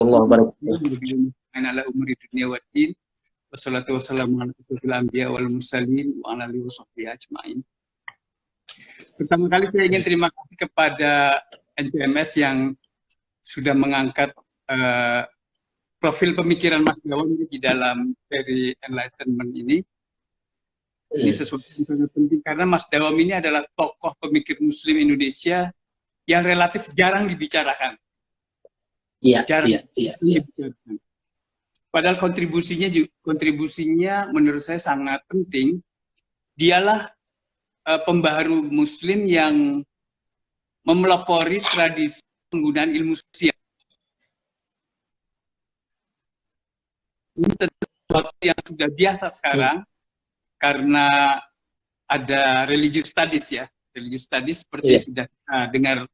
Allah barakatuh. ala umuri dunia wa din. Wassalatu wassalamu ala asyrofil anbiya wal mursalin wa ala alihi washabbihi ajmain. Pertama kali saya ingin terima kasih kepada NPMS yang sudah mengangkat profil pemikiran Mas Dawam di dalam seri Enlightenment ini. Ini sesuatu yang sangat penting karena Mas Dawam ini adalah tokoh pemikir Muslim Indonesia yang relatif jarang dibicarakan. Iya. Dibicarakan. Padahal kontribusinya menurut saya sangat penting. Dialah pembaharu Muslim yang memelopori tradisi penggunaan ilmu sosial. Ini sesuatu yang sudah biasa sekarang karena ada religious studies ya. Religious studies seperti sudah dengar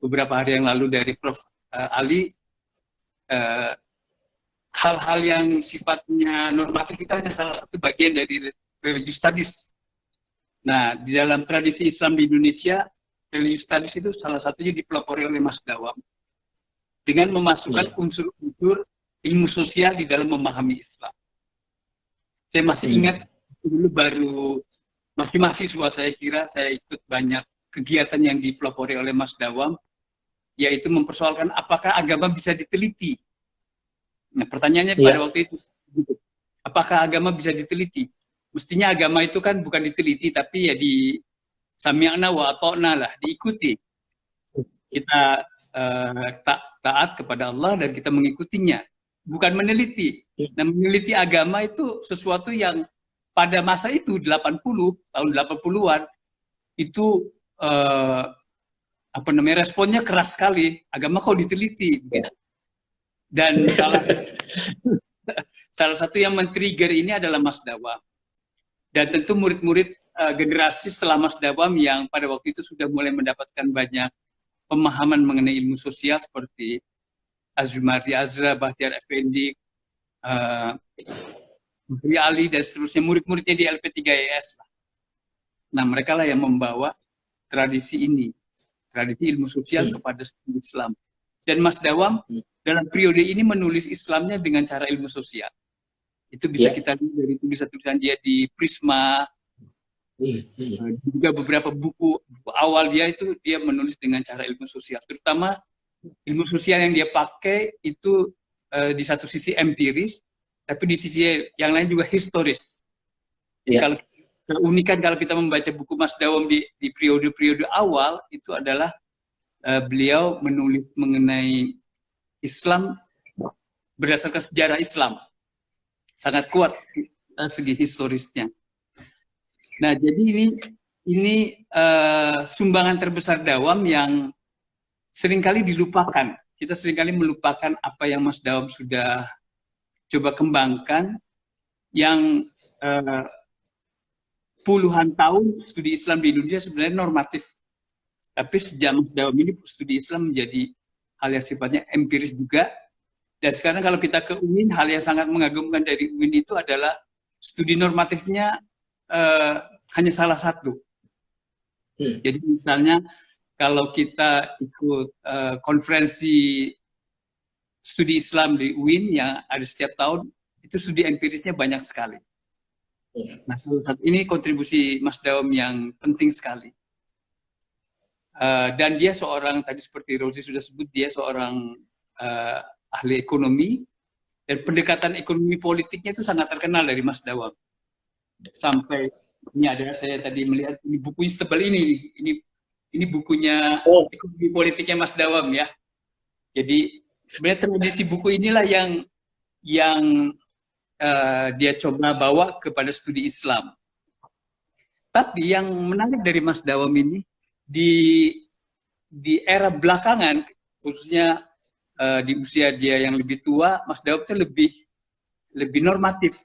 beberapa hari yang lalu dari Prof. Ali, hal-hal yang sifatnya normatif itu hanya salah satu bagian dari religious studies. Nah, di dalam tradisi Islam di Indonesia, religious studies itu salah satunya dipelopori oleh Mas Dawam dengan memasukkan unsur-unsur ilmu sosial di dalam memahami Islam. Saya masih ingat dulu baru masih mahasiswa, saya kira saya ikut banyak kegiatan yang dipelopori oleh Mas Dawam, yaitu mempersoalkan apakah agama bisa diteliti. Nah, pertanyaannya pada waktu itu, apakah agama bisa diteliti? Mestinya agama itu kan bukan diteliti, tapi ya di sami'na wa ata'na lah, diikuti. Kita taat kepada Allah dan kita mengikutinya, bukan meneliti. Nah, meneliti agama itu sesuatu yang pada masa itu, tahun 80-an, itu responnya keras sekali. Agama kok diteliti. Dan salah satu yang men-trigger ini adalah Mas Dawam. Dan tentu murid-murid generasi setelah Mas Dawam yang pada waktu itu sudah mulai mendapatkan banyak pemahaman mengenai ilmu sosial seperti Azumardi Azra, Bahtiar Effendi, Ali, dan seterusnya, murid-muridnya di LP3IAS. Nah, mereka lah yang membawa tradisi ini, tradisi ilmu sosial kepada studi Islam. Dan Mas Dawam dalam periode ini menulis Islamnya dengan cara ilmu sosial. Itu bisa kita lihat dari tulisan-tulisan dia di Prisma, juga beberapa buku awal dia itu dia menulis dengan cara ilmu sosial. Terutama ilmu sosial yang dia pakai itu di satu sisi empiris, tapi di sisi yang lain juga historis. Kalau keunikan kalau kita membaca buku Mas Dawam di periode-periode awal itu adalah beliau menulis mengenai Islam berdasarkan sejarah Islam, sangat kuat segi historisnya. Nah, jadi ini sumbangan terbesar Dawam yang seringkali dilupakan. Kita seringkali melupakan apa yang Mas Dawam sudah coba kembangkan, yang puluhan tahun studi Islam di Indonesia sebenarnya normatif. Tapi sejak Mas Dawam ini studi Islam menjadi hal yang sifatnya empiris juga. Dan sekarang kalau kita ke UIN, hal yang sangat mengagumkan dari UIN itu adalah studi normatifnya hanya salah satu. Jadi misalnya kalau kita ikut konferensi studi Islam di UIN yang ada setiap tahun, itu studi empirisnya banyak sekali. Nah, ini kontribusi Mas Dawam yang penting sekali. Dan dia seorang, tadi seperti Rozi sudah sebut, dia seorang ahli ekonomi, dan pendekatan ekonomi politiknya itu sangat terkenal dari Mas Dawam. Sampai ini ada, saya tadi melihat ini bukunya setebal ini bukunya ekonomi politiknya Mas Dawam ya. Jadi sebenarnya tradisi buku inilah yang dia coba bawa kepada studi Islam. Tapi yang menarik dari Mas Dawam ini, di era belakangan, khususnya di usia dia yang lebih tua, Mas Dawam itu lebih normatif.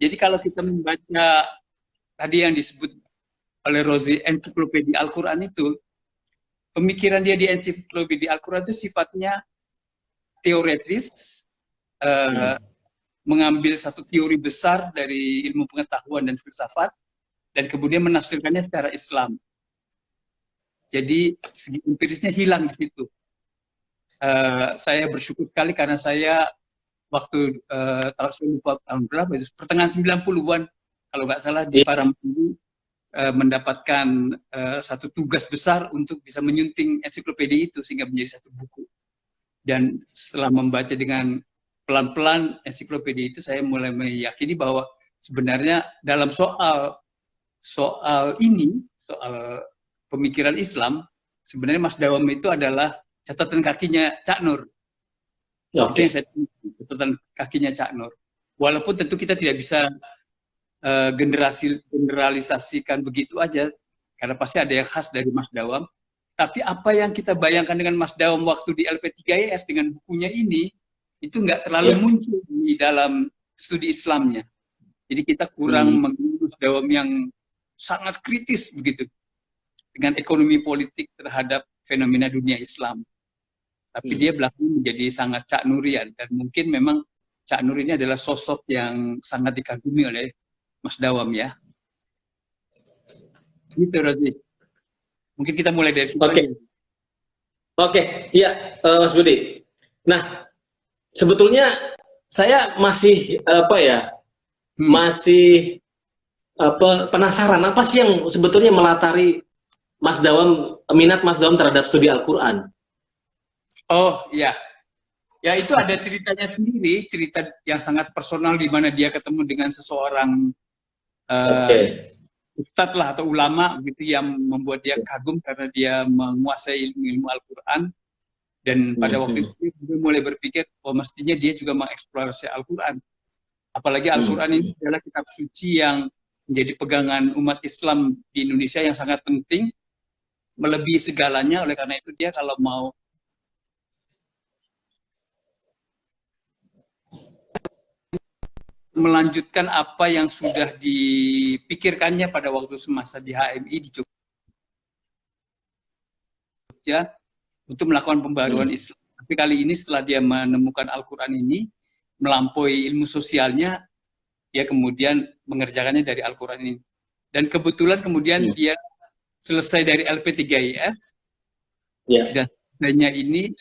Jadi kalau kita membaca tadi yang disebut oleh Rozi ensiklopedia Al-Quran itu, pemikiran dia di ensiklopedia Al-Quran itu sifatnya teoretis, mengambil satu teori besar dari ilmu pengetahuan dan filsafat, dan kemudian menafsirkannya secara Islam. Jadi segi empirisnya hilang di situ. saya bersyukur sekali karena saya waktu tahun saya lupa tahun berapa itu pertengahan 90-an kalau nggak salah di Paramaribo mendapatkan satu tugas besar untuk bisa menyunting ensiklopedia itu sehingga menjadi satu buku. Dan setelah membaca dengan pelan-pelan ensiklopedia itu, saya mulai meyakini bahwa sebenarnya dalam soal pemikiran Islam, sebenarnya Mas Dawam itu adalah catatan kakinya Cak Nur. Itu yang saya catatan kakinya Cak Nur. Walaupun tentu kita tidak bisa generalisasikan begitu aja, karena pasti ada yang khas dari Mas Dawam. Tapi apa yang kita bayangkan dengan Mas Dawam waktu di LP3IS dengan bukunya ini, itu nggak terlalu muncul di dalam studi Islamnya. Jadi kita kurang mengenal Mas Dawam yang sangat kritis begitu dengan ekonomi politik terhadap fenomena dunia Islam. Tapi dia belakangan menjadi sangat Cak Nurian, dan mungkin memang Cak Nur ini adalah sosok yang sangat dikagumi oleh Mas Dawam ya. Gitu Rozi. Mungkin kita mulai dari situ. Oke, iya Mas Budi. Nah, sebetulnya saya masih masih penasaran apa sih yang sebetulnya melatari Mas Dawam, minat Mas Dawam terhadap studi Al-Quran. Oh iya, ya itu ada ceritanya sendiri, cerita yang sangat personal di mana dia ketemu dengan seseorang ustadz lah atau ulama gitu yang membuat dia kagum karena dia menguasai ilmu Al-Quran. Dan pada waktu itu dia mulai berpikir, oh mestinya dia juga mengeksplorasi Al-Quran. Apalagi Al-Quran ini adalah kitab suci yang menjadi pegangan umat Islam di Indonesia yang sangat penting, melebihi segalanya. Oleh karena itu dia kalau mau melanjutkan apa yang sudah dipikirkannya pada waktu semasa di HMI di Jogja untuk melakukan pembaruan Islam. Tapi kali ini setelah dia menemukan Al-Quran ini, melampaui ilmu sosialnya, dia kemudian mengerjakannya dari Al-Quran ini. Dan kebetulan kemudian dia selesai dari LP3IS, dan selesainya ini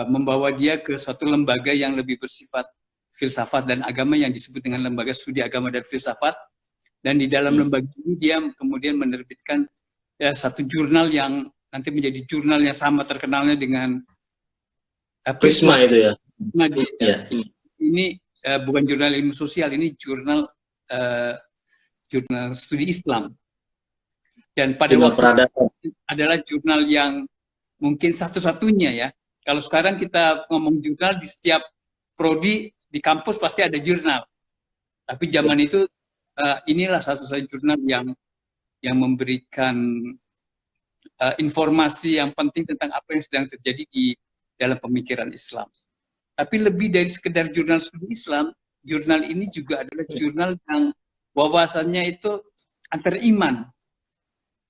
membawa dia ke suatu lembaga yang lebih bersifat filsafat dan agama yang disebut dengan Lembaga Studi Agama dan Filsafat. Dan di dalam lembaga ini dia kemudian menerbitkan satu jurnal yang nanti menjadi jurnal yang sama terkenalnya dengan Prisma itu ya. Ini bukan jurnal ilmu sosial, ini jurnal jurnal studi Islam. Dan pada waktu itu adalah jurnal yang mungkin satu-satunya ya. Kalau sekarang kita ngomong jurnal di setiap prodi di kampus pasti ada jurnal. Tapi zaman itu inilah satu-satunya jurnal yang memberikan informasi yang penting tentang apa yang sedang terjadi di dalam pemikiran Islam. Tapi lebih dari sekedar jurnal studi Islam, jurnal ini juga adalah jurnal yang wawasannya itu antar iman.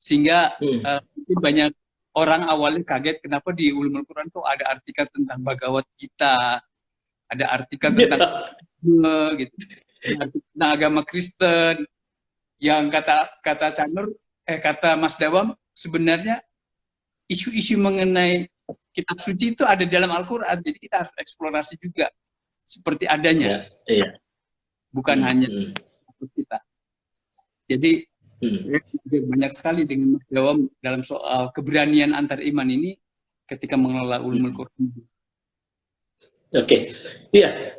Sehingga banyak orang awalnya kaget kenapa di Ulumul Quran tuh ada artikel tentang Bhagavad Gita, ada artikel tentang gitu, tentang agama Kristen, yang kata Cak Nur, kata Mas Dawam, sebenarnya isu-isu mengenai kitab suci itu ada dalam Al-Quran, jadi kita harus eksplorasi juga seperti adanya, bukan hanya kita. Jadi banyak sekali dengan Mas Dawam dalam soal keberanian antar iman ini ketika mengelola Ulumul Quran. Iya.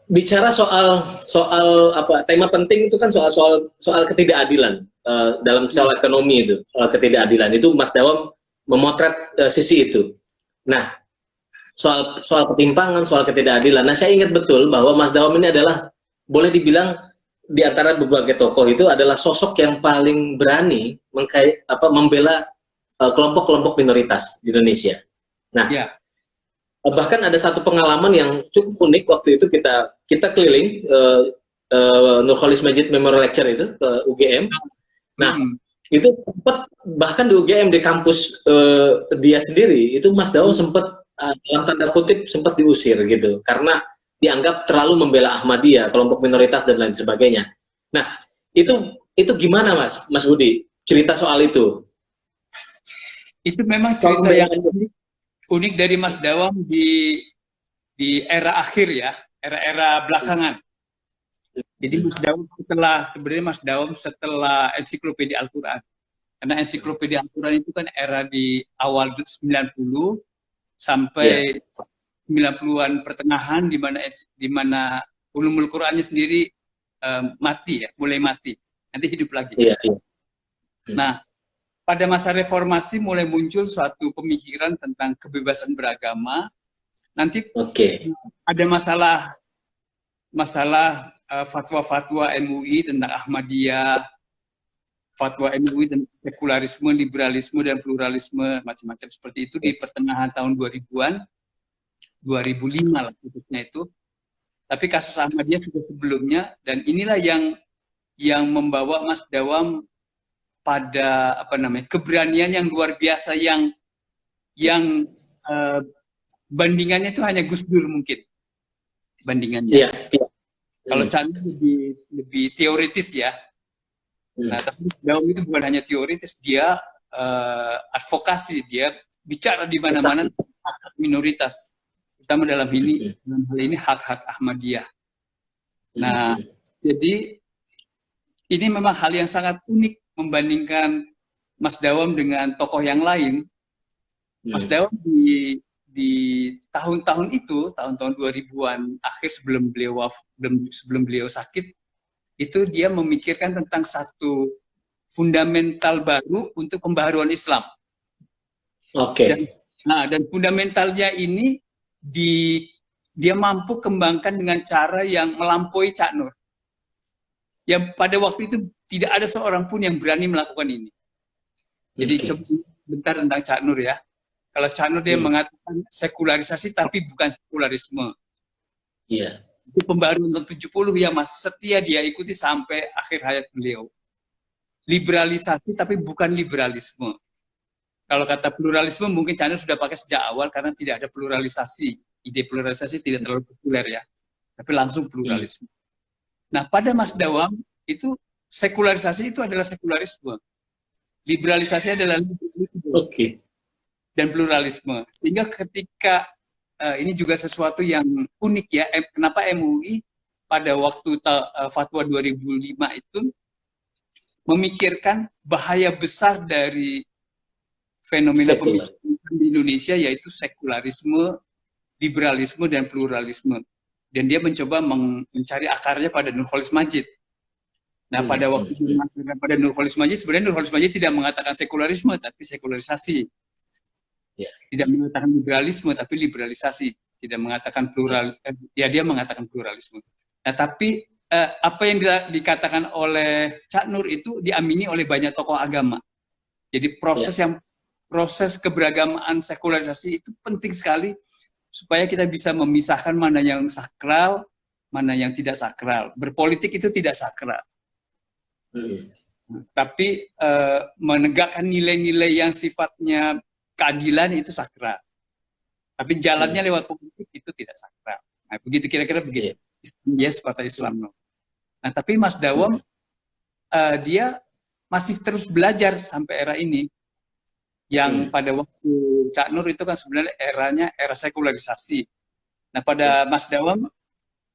Bicara soal apa tema penting itu kan soal ketidakadilan dalam soal ekonomi itu, soal ketidakadilan itu Mas Dawam memotret sisi itu. Nah, soal ketimpangan, soal ketidakadilan. Nah, saya ingat betul bahwa Mas Dawam ini adalah boleh dibilang di antara berbagai tokoh itu adalah sosok yang paling berani membela kelompok-kelompok minoritas di Indonesia. Nah, bahkan ada satu pengalaman yang cukup unik waktu itu kita keliling Nurholis Majid Memorial Lecture itu ke UGM. Nah, itu sempat bahkan di UGM di kampus dia sendiri itu Mas Dawam sempat dalam tanda kutip sempat diusir gitu karena dianggap terlalu membela Ahmadiyah, kelompok minoritas dan lain sebagainya. Nah, itu gimana Mas Budi cerita soal itu? Itu memang cerita yang unik dari Mas Dawam di era akhir ya, era-era belakangan. Jadi sebenarnya Mas Dawam setelah ensiklopedia Al-Quran. Karena ensiklopedia Al-Quran itu kan era di awal 90 sampai 90-an pertengahan di mana ulumul Qurannya sendiri mati ya, mulai mati. Nanti hidup lagi. Nah, pada masa reformasi mulai muncul suatu pemikiran tentang kebebasan beragama. Nanti ada masalah fatwa-fatwa MUI tentang Ahmadiyah, fatwa MUI tentang sekularisme, liberalisme, dan pluralisme, macam-macam seperti itu di pertengahan tahun 2000-an, 2005 lah khususnya itu. Tapi kasus Ahmadiyah sudah sebelumnya, dan inilah yang membawa Mas Dawam pada keberanian yang luar biasa yang bandingannya itu hanya Gus Dur mungkin bandingannya. Kalau Chandra lebih teoritis ya. Nah, tapi Dawam itu bukan hanya teoritis, dia advokasi, dia bicara di mana-mana hak minoritas, terutama dalam hal ini hak-hak Ahmadiyah. Nah, jadi ini memang hal yang sangat unik membandingkan Mas Dawam dengan tokoh yang lain. Mas Dawam di tahun-tahun itu, tahun-tahun 2000-an akhir sebelum beliau sakit, itu dia memikirkan tentang satu fundamental baru untuk pembaharuan Islam. Dan fundamentalnya ini dia mampu kembangkan dengan cara yang melampaui Cak Nur. Yang pada waktu itu tidak ada seorang pun yang berani melakukan ini. Jadi coba sebentar tentang Cak Nur ya. Kalau Cak Nur dia mengatakan sekularisasi tapi bukan sekularisme. Itu pembaruan tahun 70 yang masih setia dia ikuti sampai akhir hayat beliau. Liberalisasi tapi bukan liberalisme. Kalau kata pluralisme mungkin Cak Nur sudah pakai sejak awal karena tidak ada pluralisasi. Ide pluralisasi tidak terlalu populer ya. Tapi langsung pluralisme. Nah, pada Mas Dawam itu sekularisasi itu adalah sekularisme. Liberalisasi adalah liberalisme. Dan pluralisme. Sehingga ketika ini juga sesuatu yang unik ya, kenapa MUI pada waktu fatwa 2005 itu memikirkan bahaya besar dari fenomena pemikiran di Indonesia, yaitu sekularisme, liberalisme, dan pluralisme. Dan dia mencoba mencari akarnya pada Nurholis Majid. Nah, pada waktu pada Nurholis Majid, sebenarnya Nurholis Majid tidak mengatakan sekularisme, tapi sekularisasi. Tidak mengatakan liberalisme, tapi liberalisasi. Tidak mengatakan dia mengatakan pluralisme. Nah, tapi apa yang dikatakan oleh Cak Nur itu diamini oleh banyak tokoh agama. Jadi proses keberagamaan sekularisasi itu penting sekali supaya kita bisa memisahkan mana yang sakral, mana yang tidak sakral. Berpolitik itu tidak sakral. Tapi menegakkan nilai-nilai yang sifatnya keadilan itu sakral. Tapi jalannya lewat politik itu tidak sakral. Nah, begitu kira-kira begitu. Yes, kata Islam. Nah, tapi Mas Dawam dia masih terus belajar sampai era ini. Yang pada waktu Cak Nur itu kan sebenarnya eranya era sekularisasi. Nah, pada Mas Dawam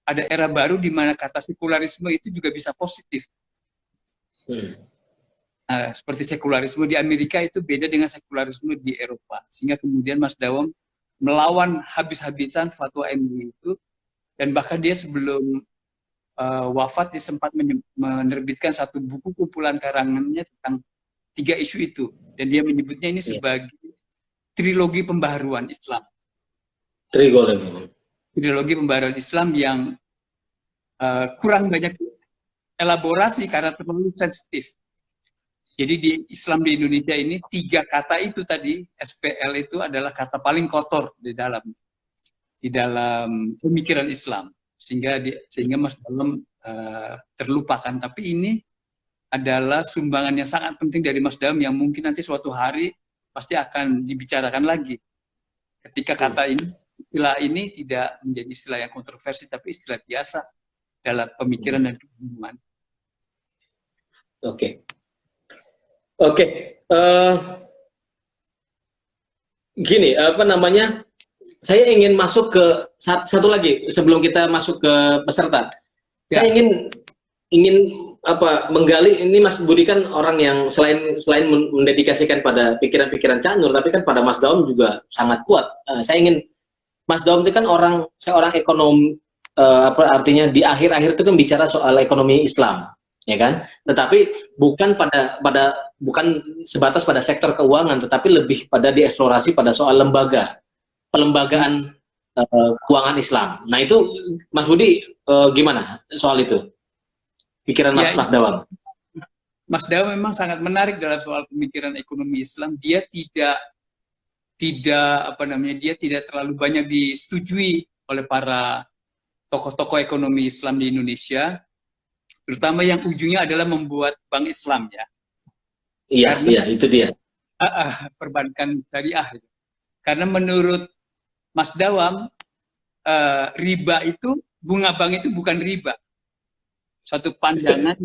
ada era baru di mana kata sekularisme itu juga bisa positif. Seperti sekularisme di Amerika itu beda dengan sekularisme di Eropa. Sehingga kemudian Mas Dawam melawan habis-habisan fatwa MUI itu, dan bahkan dia sebelum wafat dia sempat menerbitkan satu buku kumpulan karangannya tentang 3 isu itu, dan dia menyebutnya ini sebagai trilogi pembaharuan Islam. Trilogi pembaharuan Islam yang kurang banyak elaborasi karena terlalu sensitif. Jadi di Islam di Indonesia ini 3 kata itu tadi, SPL itu adalah kata paling kotor di dalam pemikiran Islam, sehingga Mas Dawam terlupakan. Tapi ini adalah sumbangan yang sangat penting dari Mas Dawam yang mungkin nanti suatu hari pasti akan dibicarakan lagi. Ketika istilah ini tidak menjadi istilah yang kontroversi, tapi istilah biasa dalam pemikiran dan keilmuan. gini, apa namanya? Saya ingin masuk ke satu lagi sebelum kita masuk ke peserta. Saya Ya, ingin apa menggali ini Mas Budi kan orang yang selain mendedikasikan pada pikiran-pikiran Cak Nur, tapi kan pada Mas Daum juga sangat kuat. Saya ingin Mas Daum itu kan seorang ekonom, apa artinya di akhir-akhir itu kan bicara soal ekonomi Islam, ya kan? Tetapi bukan sebatas pada sektor keuangan, tetapi lebih pada dieksplorasi pada soal pelembagaan keuangan Islam. Nah itu Mas Budi gimana soal itu? Pikiran ya, Mas Dawang. Mas Dawa memang sangat menarik dalam soal pemikiran ekonomi Islam. Dia tidak apa namanya, dia tidak terlalu banyak disetujui oleh para tokoh-tokoh ekonomi Islam di Indonesia, terutama yang ujungnya adalah membuat bank Islam ya. Iya, Karena iya itu dia. perbankan syariah. Karena menurut Mas Dawam, riba itu, bunga bank itu bukan riba. Suatu pandangan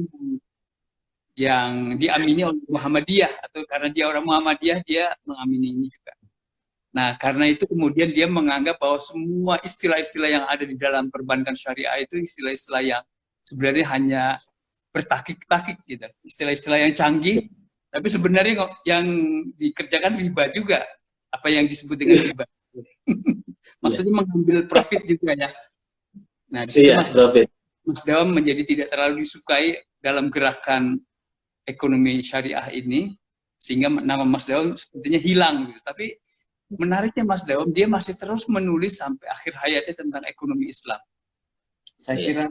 yang diamini oleh Muhammadiyah, atau karena dia orang Muhammadiyah, dia mengamini ini juga. Nah, karena itu kemudian dia menganggap bahwa semua istilah-istilah yang ada di dalam perbankan syariah itu istilah-istilah yang sebenarnya hanya bertakik-takik gitu. Istilah-istilah yang canggih, tapi sebenarnya yang dikerjakan riba juga. Apa yang disebut dengan riba. Maksudnya mengambil profit juga ya. Nah, di situ Iya, profit. Mas Dawam menjadi tidak terlalu disukai dalam gerakan ekonomi syariah ini, sehingga nama Mas Dawam sepertinya hilang gitu. Tapi menariknya Mas Dawam, dia masih terus menulis sampai akhir hayatnya tentang ekonomi Islam. Saya kira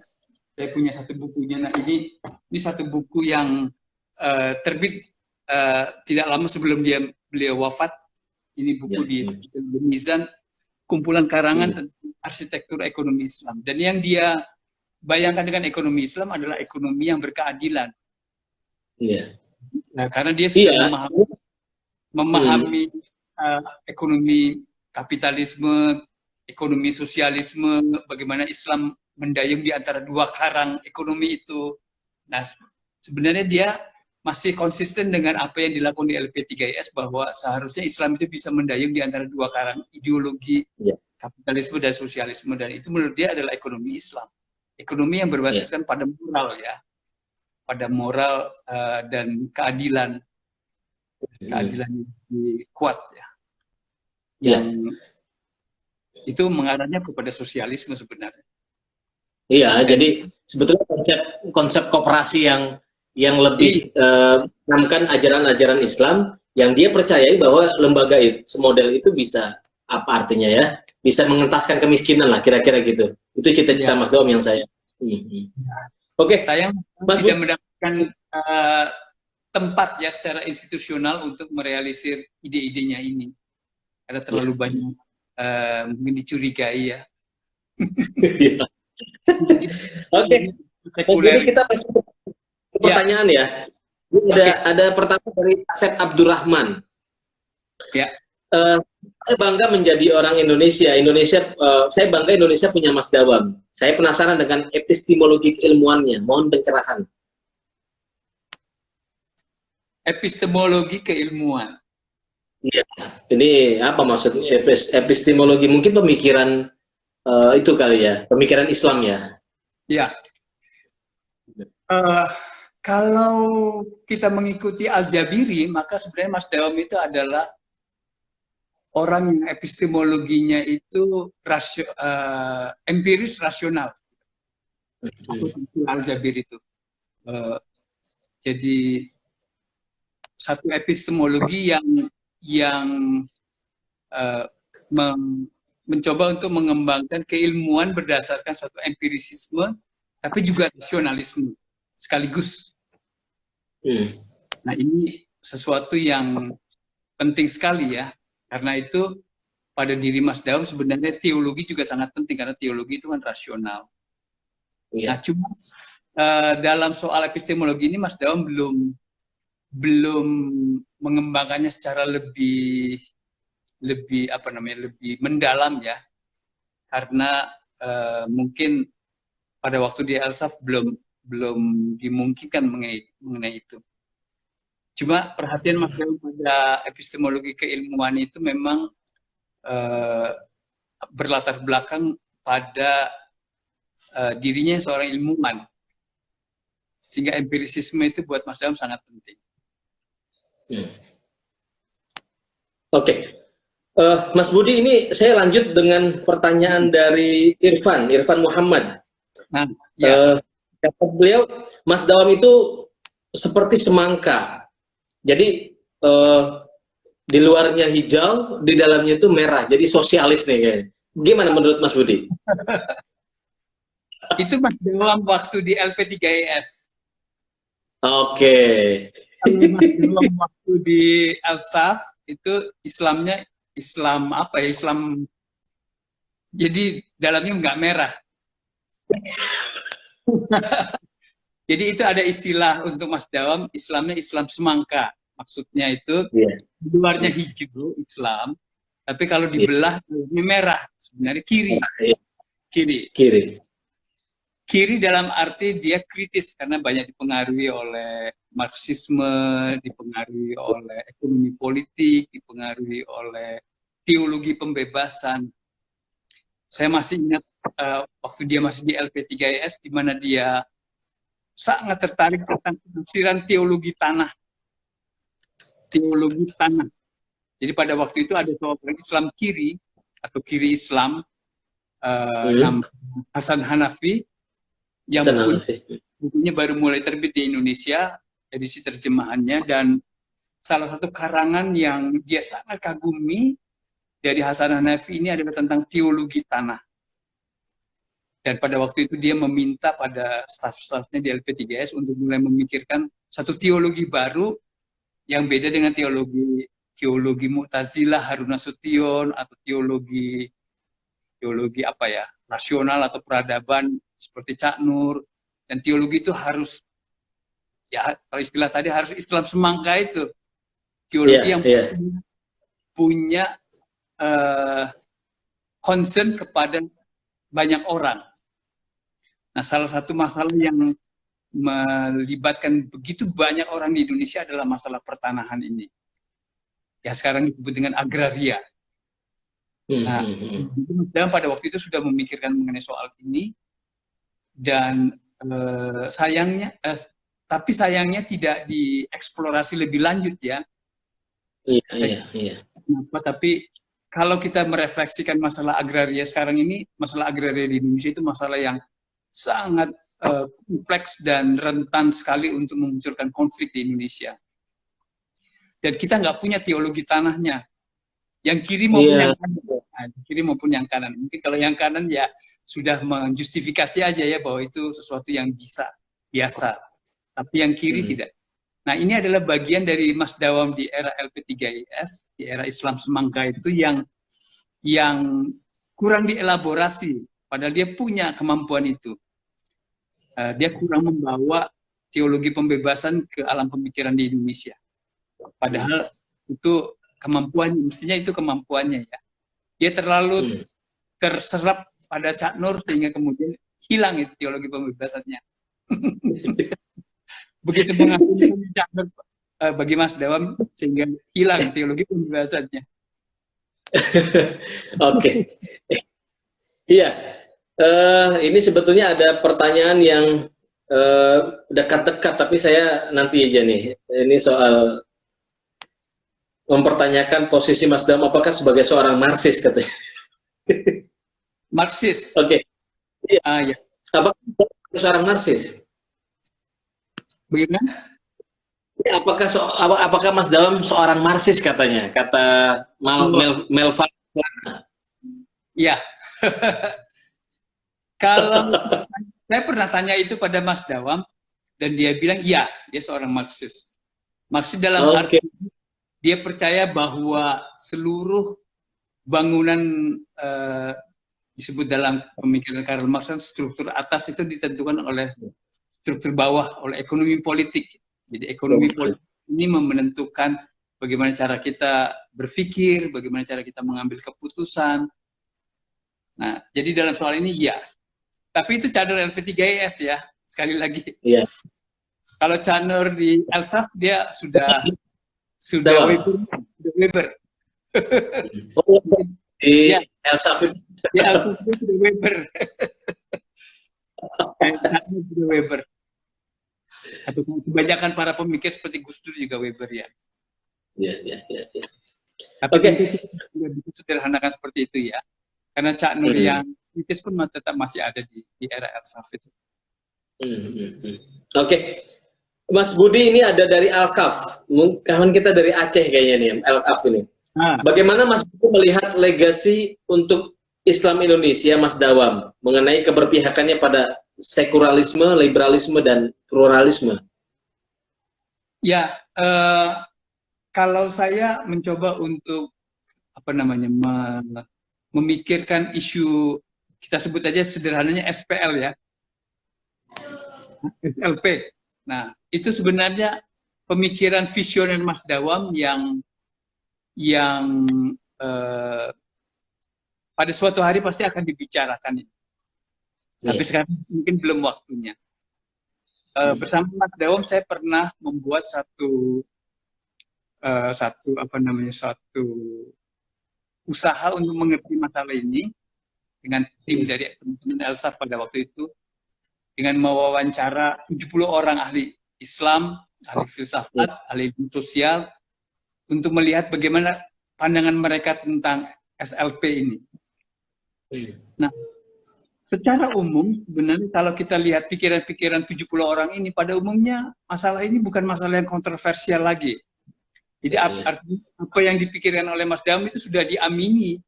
saya punya satu bukunya. Nah, ini satu buku yang terbit tidak lama sebelum beliau wafat. Ini buku di Mizan, kumpulan karangan tentang arsitektur ekonomi Islam. Dan yang dia bayangkan dengan ekonomi Islam adalah ekonomi yang berkeadilan. Iya. Nah, karena dia sudah memahami ekonomi kapitalisme, ekonomi sosialisme, bagaimana Islam mendayung di antara dua karang ekonomi itu. Nah, sebenarnya dia masih konsisten dengan apa yang dilakukan di LP3IS, bahwa seharusnya Islam itu bisa mendayung di antara dua karang ideologi kapitalisme dan sosialisme, dan itu menurut dia adalah ekonomi Islam. Ekonomi yang berbasiskan pada moral ya, pada moral dan keadilan yang kuat ya. Yang itu mengarahnya kepada sosialisme sebenarnya. Iya, jadi sebetulnya konsep koperasi yang lebih menanamkan ajaran-ajaran Islam yang dia percayai bahwa lembaga itu, semodel itu bisa apa artinya ya? Bisa mengentaskan kemiskinan lah kira-kira gitu. Itu cita-cita Mas Dom yang saya. Oke, saya Mas tidak mendapatkan tempat ya secara institusional untuk merealisir ide-idenya ini karena terlalu banyak mungkin dicurigai ya. Oke, jadi kita pertanyaan ya. Ada pertama dari Asep Abdurrahman. Ya. Saya bangga menjadi orang Indonesia. Saya bangga Indonesia punya Mas Dawam. Saya penasaran dengan epistemologi keilmuannya. Mohon pencerahan. Epistemologi keilmuan. Iya. Ini apa maksudnya epistemologi? Mungkin pemikiran itu kali ya, pemikiran Islam ya. Ya. Kalau kita mengikuti Al-Jabiri, maka sebenarnya Mas Dawam itu adalah orang yang epistemologinya itu empiris rasional. Al-Jabiri itu. Jadi satu epistemologi yang mencoba untuk mengembangkan keilmuan berdasarkan suatu empirisisme, tapi juga rasionalisme sekaligus. Nah, ini sesuatu yang penting sekali ya, karena itu pada diri Mas Daum sebenarnya teologi juga sangat penting, karena teologi itu kan rasional. Nah, cuma dalam soal epistemologi ini Mas Daum belum mengembangkannya secara lebih mendalam ya, karena mungkin pada waktu di Elsaf belum dimungkinkan mengenai itu. Cuma perhatian Mas Daum pada epistemologi keilmuan itu memang uh, berlatar belakang pada dirinya seorang ilmuwan. Sehingga empirisisme itu buat Mas Dawam sangat penting. Oke. Mas Budi, ini saya lanjut dengan pertanyaan dari Irfan Muhammad. Nah, ya. Kata beliau, Mas Dawam itu seperti semangka. Jadi di luarnya hijau, di dalamnya itu merah. Jadi sosialis nih kayaknya. Gimana menurut Mas Budi? Itu Mas Dawam waktu di LP3IS. Oke. Kalau Mas Dawam waktu di Alsaf itu Islamnya Islam apa ya? Islam. Jadi dalamnya nggak merah. Jadi itu ada istilah untuk Mas Dawam, Islamnya Islam semangka. Maksudnya itu di luarnya hijau Islam, tapi kalau dibelah ini merah. Sebenarnya kiri dalam arti dia kritis karena banyak dipengaruhi oleh Marxisme, dipengaruhi oleh ekonomi politik, dipengaruhi oleh teologi pembebasan. Saya masih ingat waktu dia masih di LP3IS, di mana dia sangat tertarik tentang penafsiran teologi tanah. Teologi tanah. Jadi pada waktu itu ada seorang Islam kiri atau kiri Islam, namanya Hasan Hanafi, yang bukunya baru mulai terbit di Indonesia, edisi terjemahannya, dan salah satu karangan yang dia sangat kagumi dari Hasan Hanafi ini adalah tentang teologi tanah. Dan pada waktu itu dia meminta pada staf-stafnya di LP3IS untuk mulai memikirkan satu teologi baru yang beda dengan teologi Mu'tazilah, Harun Nasution, atau teologi apa ya, rasional atau peradaban seperti Cak Nur. Dan teologi itu harus, ya kalau istilah tadi harus Islam semangka itu. Teologi yang punya concern kepada banyak orang. Nah, salah satu masalah yang melibatkan begitu banyak orang di Indonesia adalah masalah pertanahan ini. Ya sekarang disebut dengan agraria. Nah, dan pada waktu itu sudah memikirkan mengenai soal ini, dan tapi sayangnya tidak dieksplorasi lebih lanjut ya. Kenapa? Tapi kalau kita merefleksikan masalah agraria sekarang ini, masalah agraria di Indonesia itu masalah yang sangat kompleks dan rentan sekali untuk memunculkan konflik di Indonesia. Dan kita nggak punya teologi tanahnya, yang kiri maupun yang kanan. Nah, kiri maupun yang kanan. Mungkin kalau yang kanan ya sudah menjustifikasi aja ya bahwa itu sesuatu yang biasa. Tapi yang kiri tidak. Nah, ini adalah bagian dari Mas Dawam di era LP3IS, di era Islam semangka itu yang kurang dielaborasi, padahal dia punya kemampuan itu. Dia kurang membawa teologi pembebasan ke alam pemikiran di Indonesia. Padahal itu mestinya itu kemampuannya ya. Dia terlalu terserap pada Cak Nur sehingga kemudian hilang itu teologi pembebasannya. Begitu mengagumkan Cak Nur bagi Mas Dawam sehingga hilang teologi pembebasannya. Oke. Iya. Ini sebetulnya ada pertanyaan yang dekat-dekat, tapi saya nanti aja nih. Ini soal mempertanyakan posisi Mas Dawam apakah sebagai seorang Marxis katanya. Marxis. Oke. Iya. Ya. Apakah seorang Marxis? Bagaimana? Apakah Mas Dawam seorang Marxis katanya? Kata Melva. Iya. Kalau saya pernah tanya itu pada Mas Dawam dan dia bilang iya, dia seorang Marxis. Marxis dalam arti dia percaya bahwa seluruh bangunan disebut dalam pemikiran Karl Marx, struktur atas itu ditentukan oleh struktur bawah, oleh ekonomi politik. Jadi ekonomi politik ini menentukan bagaimana cara kita berpikir, bagaimana cara kita mengambil keputusan. Nah, jadi dalam soal ini ya. Tapi itu cadar LP3IS ya, sekali lagi. Iya. Kalau cadar di Alsaf dia sudah Weber. di Ya, Elsafit. di Alfred itu Weber. Kayaknya juga Weber. Atau kebanyakan para pemikir seperti Gus Dur juga Weber ya. Ya, ya, ya, ya. Tapi Oke. tentu kita tidak bisa sederhanakan seperti itu ya. Karena Cak Nur yang kritis pun tetap masih ada di era Elsafit. Oke. Mas Budi, ini ada dari Alkaf. Kawan kita dari Aceh kayaknya nih, Alkaf ini. Bagaimana Mas Budi melihat legasi untuk Islam Indonesia, Mas Dawam, mengenai keberpihakannya pada sekularisme, liberalisme, dan pluralisme? Ya, kalau saya mencoba untuk memikirkan isu, kita sebut aja sederhananya SPL ya, SLP. Nah, itu sebenarnya pemikiran visioner Mas Dawam yang pada suatu hari pasti akan dibicarakan. Tapi sekarang mungkin belum waktunya. Bersama Mas Dawam saya pernah membuat satu usaha untuk mengerti masalah ini dengan tim dari teman-teman Elsaf pada waktu itu, dengan mewawancara 70 orang ahli Islam, ahli filsafat, ahli sosial, untuk melihat bagaimana pandangan mereka tentang SLP ini. Nah, secara umum sebenarnya kalau kita lihat pikiran-pikiran 70 orang ini, pada umumnya masalah ini bukan masalah yang kontroversial lagi. Jadi artinya apa yang dipikirkan oleh Mas Dawam itu sudah diamini,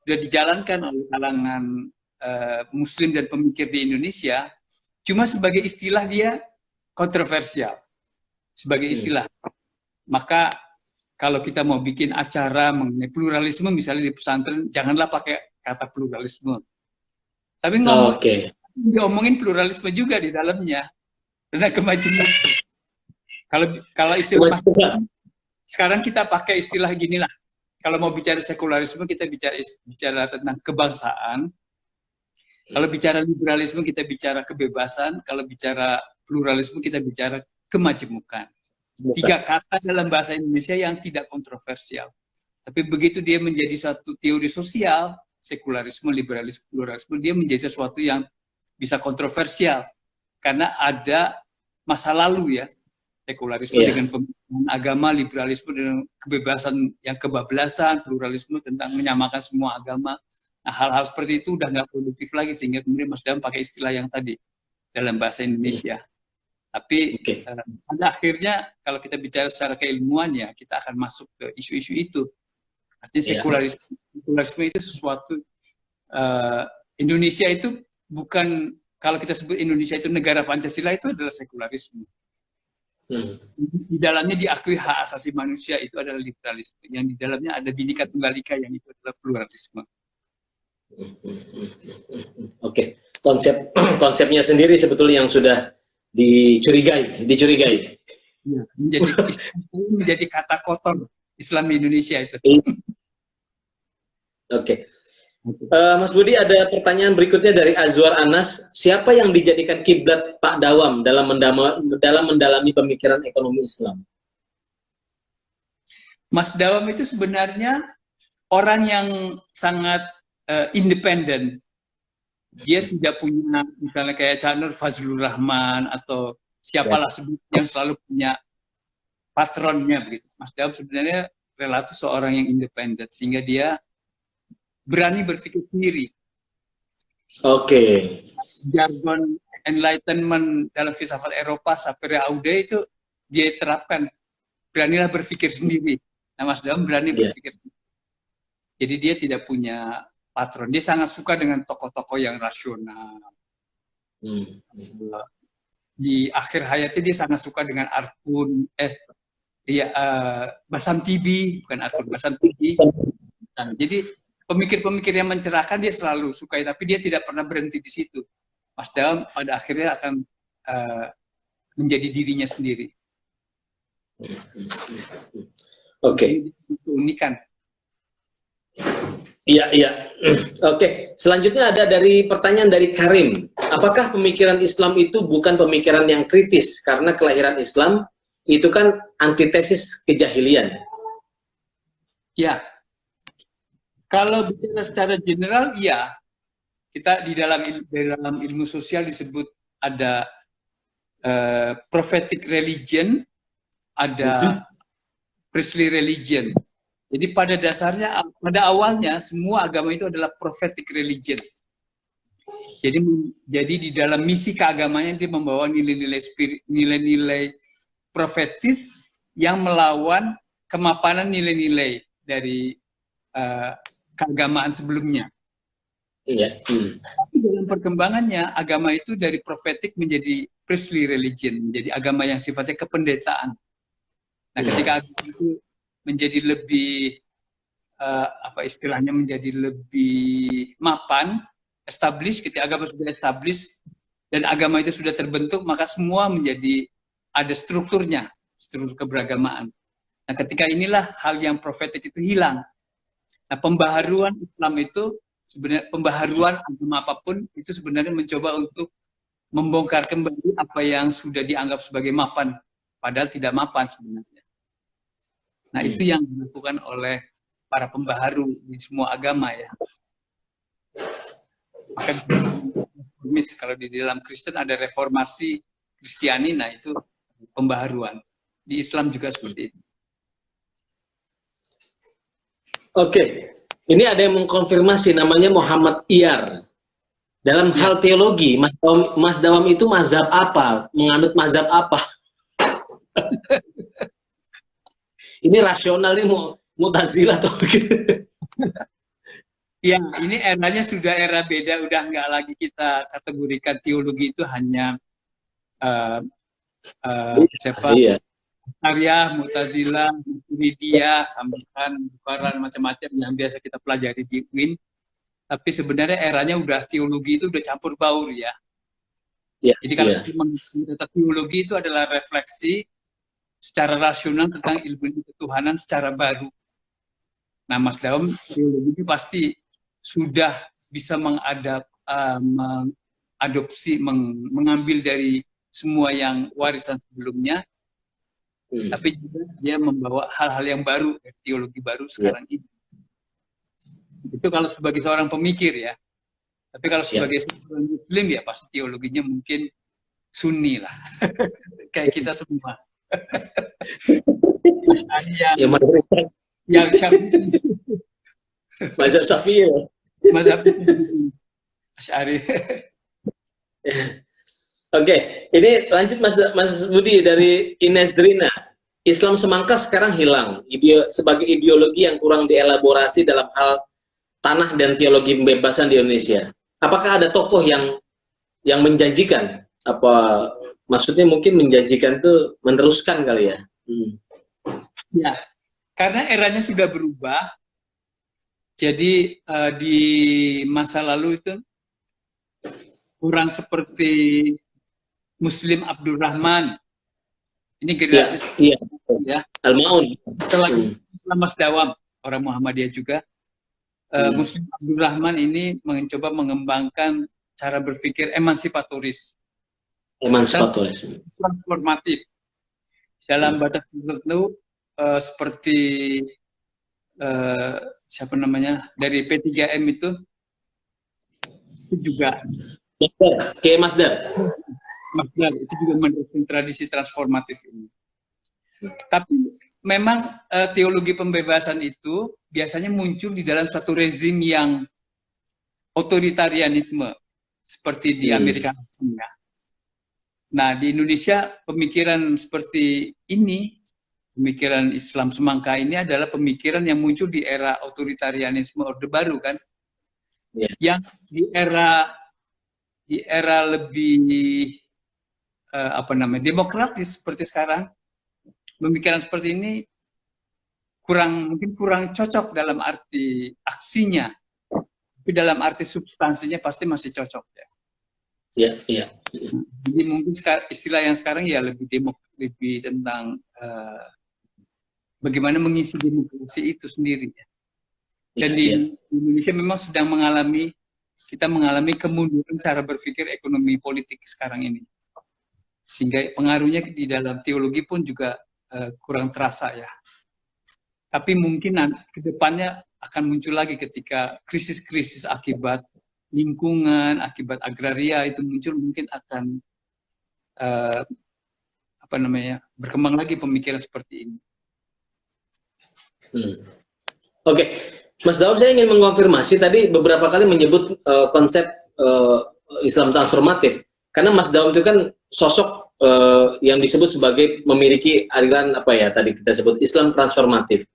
sudah dijalankan oleh kalangan Muslim dan pemikir di Indonesia. Cuma sebagai istilah dia kontroversial, sebagai istilah. Maka kalau kita mau bikin acara mengenai pluralisme misalnya di pesantren, janganlah pakai kata pluralisme. Tapi diomongin pluralisme juga di dalamnya, tentang kemajemukan. Kalau istilah sekarang kita pakai istilah ginilah. Kalau mau bicara sekularisme kita bicara tentang kebangsaan. Kalau bicara liberalisme kita bicara kebebasan. Kalau bicara pluralisme kita bicara kemajemukan. 3 kata dalam bahasa Indonesia yang tidak kontroversial. Tapi begitu dia menjadi satu teori sosial, sekularisme, liberalisme, pluralisme, dia menjadi sesuatu yang bisa kontroversial. Karena ada masa lalu ya, sekularisme dengan pemikiran agama, liberalisme dengan kebebasan yang kebablasan, pluralisme tentang menyamakan semua agama. Nah, hal-hal seperti itu udah nggak produktif lagi, sehingga kemudian Mas Dawam pakai istilah yang tadi dalam bahasa Indonesia. Tapi pada akhirnya kalau kita bicara secara keilmuan ya, kita akan masuk ke isu-isu itu. Artinya sekularisme itu sesuatu, Indonesia itu bukan, kalau kita sebut Indonesia itu negara Pancasila, itu adalah sekularisme. Di dalamnya diakui hak asasi manusia, itu adalah liberalisme. Yang di dalamnya ada Bhinneka Tunggal Ika, yang itu adalah pluralisme. Oke. Konsepnya sendiri sebetulnya yang sudah dicurigai. Ya, menjadi kata kotor Islam di Indonesia itu. Oke. Mas Budi, ada pertanyaan berikutnya dari Azwar Anas. Siapa yang dijadikan kiblat Pak Dawam dalam mendalami pemikiran ekonomi Islam? Mas Dawam itu sebenarnya orang yang sangat independen. Dia tidak punya, misalnya kayak Cak Nur Fazlur Rahman atau siapalah sebut yang selalu punya patronnya begitu. Mas Dawam sebenarnya relatif seorang yang independen, sehingga dia berani berpikir sendiri. Oke. Jargon enlightenment dalam filsafat Eropa, sapere aude, itu dia terapkan. Beranilah berpikir sendiri. Nah, Mas Dawam berani berpikir. Jadi dia tidak punya patron. Dia sangat suka dengan tokoh-tokoh yang rasional. Di akhir hayatnya dia sangat suka dengan Arkun, Basam Tibi, bukan Arkun, Basam Tibi. Nah, jadi pemikir-pemikir yang mencerahkan dia selalu sukai, tapi dia tidak pernah berhenti di situ. Mas Dawam pada akhirnya akan menjadi dirinya sendiri. Oke. Keunikan. Iya. Oke. Selanjutnya ada dari pertanyaan dari Karim. Apakah pemikiran Islam itu bukan pemikiran yang kritis? Karena kelahiran Islam itu kan antitesis kejahilian. Ya. Kalau bicara secara general, iya. Kita di dalam ilmu sosial disebut ada prophetic religion, ada priestly religion. Jadi pada dasarnya, pada awalnya semua agama itu adalah prophetic religion. Jadi di dalam misi keagamannya dia membawa nilai-nilai profetis yang melawan kemapanan nilai-nilai dari keagamaan sebelumnya. Iya. Tapi dalam perkembangannya agama itu dari prophetic menjadi priestly religion, menjadi agama yang sifatnya kependetaan. Nah, ketika agama itu menjadi lebih apa istilahnya, menjadi lebih mapan, established, ketika agama sudah established dan agama itu sudah terbentuk, maka semua menjadi ada strukturnya, struktur keberagamaan. Nah, ketika inilah hal yang profetik itu hilang. Nah, pembaharuan Islam itu sebenarnya, pembaharuan agama apapun itu sebenarnya mencoba untuk membongkar kembali apa yang sudah dianggap sebagai mapan, padahal tidak mapan sebenarnya. Nah, itu yang dilakukan oleh para pembaharu di semua agama ya. Maka kalau di dalam Kristen ada reformasi Kristiani, nah itu pembaharuan. Di Islam juga seperti itu. Oke, ini ada yang mengkonfirmasi namanya Muhammad Iyar. Dalam hal teologi, Mas Dawam itu mazhab apa? Menganut mazhab apa? Ini rasional, ini Mu'tazilah atau begitu? Ya, ini eranya sudah era beda, udah nggak lagi kita kategorikan teologi itu hanya siapa? Iya. Syariah, Mu'tazilah, Maturidiyah, Sambitan, Bukaran, macam-macam yang biasa kita pelajari di UIN. Tapi sebenarnya eranya udah teologi itu udah campur baur ya. Jadi kalau teologi itu adalah refleksi secara rasional tentang ilmu ketuhanan secara baru. Nah, Mas Dawam, teologi itu pasti sudah bisa mengadopsi, mengambil dari semua yang warisan sebelumnya, tapi juga dia membawa hal-hal yang baru, teologi baru sekarang ini. Itu kalau sebagai seorang pemikir ya. Tapi kalau sebagai seorang Muslim ya pasti teologinya mungkin Sunni lah. Kayak kita semua. yang Syafi'i. Mazhab Syafi'i. Mazhab Asy'ari. Oke, ini lanjut Mas Budi dari Ines Drina. Islam semangka sekarang hilang sebagai ideologi yang kurang dielaborasi dalam hal tanah dan teologi pembebasan di Indonesia. Apakah ada tokoh yang menjanjikan? Apa maksudnya mungkin menjanjikan itu meneruskan kali ya? Ya, karena eranya sudah berubah. Jadi di masa lalu itu kurang seperti Muslim Abdurrahman. Ini generasi ya. Al-Maun. Setelah Mas Dawam, orang Muhammadiyah juga. Muslim Abdurrahman ini mencoba mengembangkan cara berpikir emansipatoris. Transformatif. Dalam batas tertentu seperti siapa namanya dari P3M itu juga kayak Masdar itu juga mendukung tradisi transformatif ini. Tapi memang teologi pembebasan itu biasanya muncul di dalam satu rezim yang otoritarianisme seperti di Amerika Latin. Nah, di Indonesia pemikiran seperti ini, pemikiran Islam semangka ini adalah pemikiran yang muncul di era otoritarianisme Orde Baru kan, yang di era lebih demokratis seperti sekarang, pemikiran seperti ini mungkin kurang cocok dalam arti aksinya, tapi dalam arti substansinya pasti masih cocok ya. Jadi mungkin istilah yang sekarang ya lebih tentang bagaimana mengisi demokrasi itu sendiri ya. Dan di Indonesia memang sedang mengalami kemunduran cara berpikir ekonomi politik sekarang ini, sehingga pengaruhnya di dalam teologi pun juga kurang terasa ya. Tapi mungkin ke depannya akan muncul lagi ketika krisis-krisis akibat lingkungan, akibat agraria itu muncul, mungkin akan berkembang lagi pemikiran seperti ini. Oke. Mas Daud, saya ingin mengonfirmasi tadi beberapa kali menyebut konsep Islam transformatif. Karena Mas Daud itu kan sosok yang disebut sebagai memiliki aliran tadi kita sebut Islam transformatif.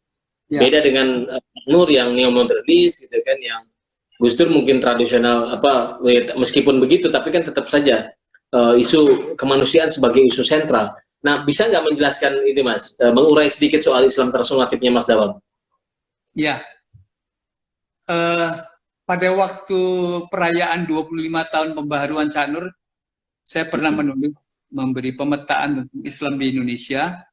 Ya. Beda dengan Nur yang neomodernis gitu kan, yang Gus Dur mungkin tradisional meskipun begitu tapi kan tetap saja isu kemanusiaan sebagai isu sentral. Nah, bisa nggak menjelaskan ini Mas, mengurai sedikit soal Islam transformatifnya Mas Dawam? Ya. Pada waktu perayaan 25 tahun pembaharuan Cak Nur, saya pernah memberi pemetaan tentang Islam di Indonesia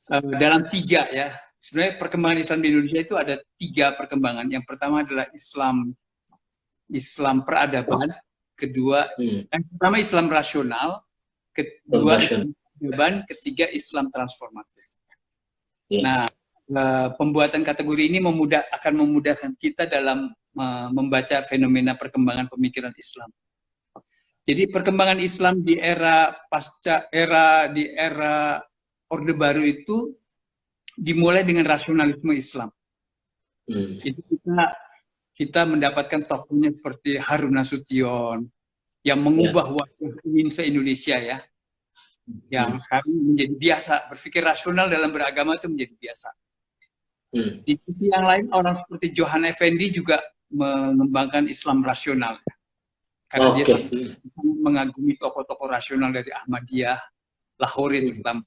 dalam 3 ya. Sebenarnya perkembangan Islam di Indonesia itu ada 3 perkembangan. Yang pertama adalah Islam peradaban, kedua yang pertama Islam rasional, kedua Islam peradaban, ketiga Islam transformatif. Nah, pembuatan kategori ini akan memudahkan kita dalam membaca fenomena perkembangan pemikiran Islam. Jadi perkembangan Islam di era Orde Baru itu dimulai dengan rasionalisme Islam. Itu kita mendapatkan tokohnya seperti Harun Nasution yang mengubah wajah se-Indonesia ya. Yang kami menjadi biasa, berpikir rasional dalam beragama itu menjadi biasa. Di sisi yang lain, orang seperti Johan Effendi juga mengembangkan Islam rasional. Karena dia sangat mengagumi tokoh-tokoh rasional dari Ahmadiyah, Lahore terutama,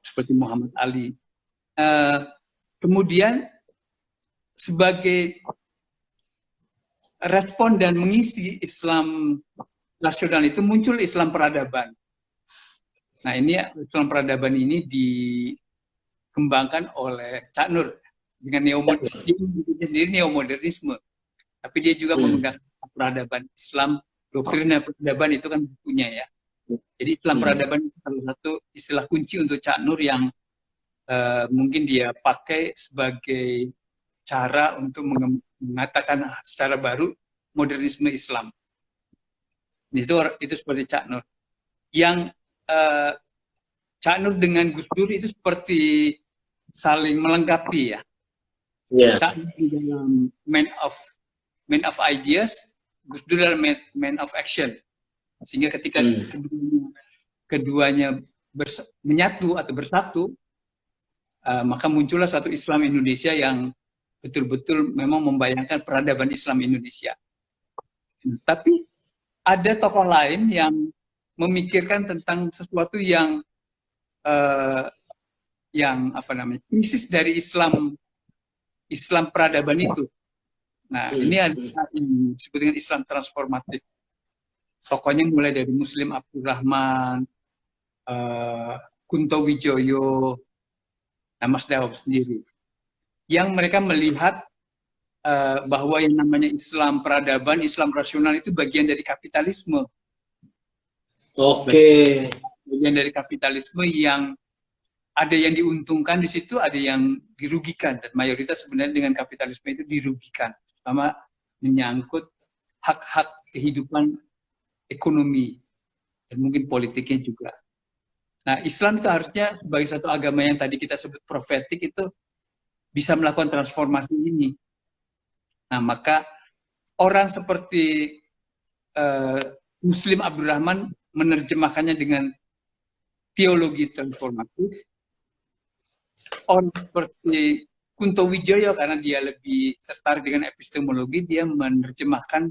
seperti Muhammad Ali. Kemudian, sebagai respon dan mengisi Islam rasional itu muncul Islam peradaban. Nah, ini Islam peradaban ini dikembangkan oleh Cak Nur dengan neomodernisme. Tapi dia juga memegang peradaban Islam, doktrin peradaban itu kan bukunya ya. Jadi Islam peradaban itu salah satu istilah kunci untuk Cak Nur yang mungkin dia pakai sebagai cara untuk mengatakan secara baru modernisme Islam. Itu seperti Cak Nur. Yang Cak Nur dengan Gus Dur itu seperti saling melengkapi ya. Cak Nur di dalam man of ideas, Gus Dur dalam man of action. Sehingga ketika keduanya menyatu atau bersatu, maka muncullah satu Islam Indonesia yang betul-betul memang membayangkan peradaban Islam Indonesia. Tapi ada tokoh lain yang memikirkan tentang sesuatu yang krisis dari Islam peradaban itu. Nah, ini ada yang disebut dengan Islam transformatif. Tokohnya mulai dari Muslim Abdurrahman, Kunto Wijoyo, Mas Dawab sendiri. Yang mereka melihat bahwa yang namanya Islam peradaban, Islam rasional itu bagian dari kapitalisme. Bagian dari kapitalisme yang ada yang diuntungkan di situ, ada yang dirugikan. Dan mayoritas sebenarnya dengan kapitalisme itu dirugikan. Pertama, menyangkut hak-hak kehidupan ekonomi dan mungkin politiknya juga. Nah, Islam itu harusnya sebagai satu agama yang tadi kita sebut profetik itu bisa melakukan transformasi ini. Nah, maka orang seperti Muslim Abdurrahman menerjemahkannya dengan teologi transformatif. Orang seperti Kunto Wijoyo, karena dia lebih tertarik dengan epistemologi, dia menerjemahkan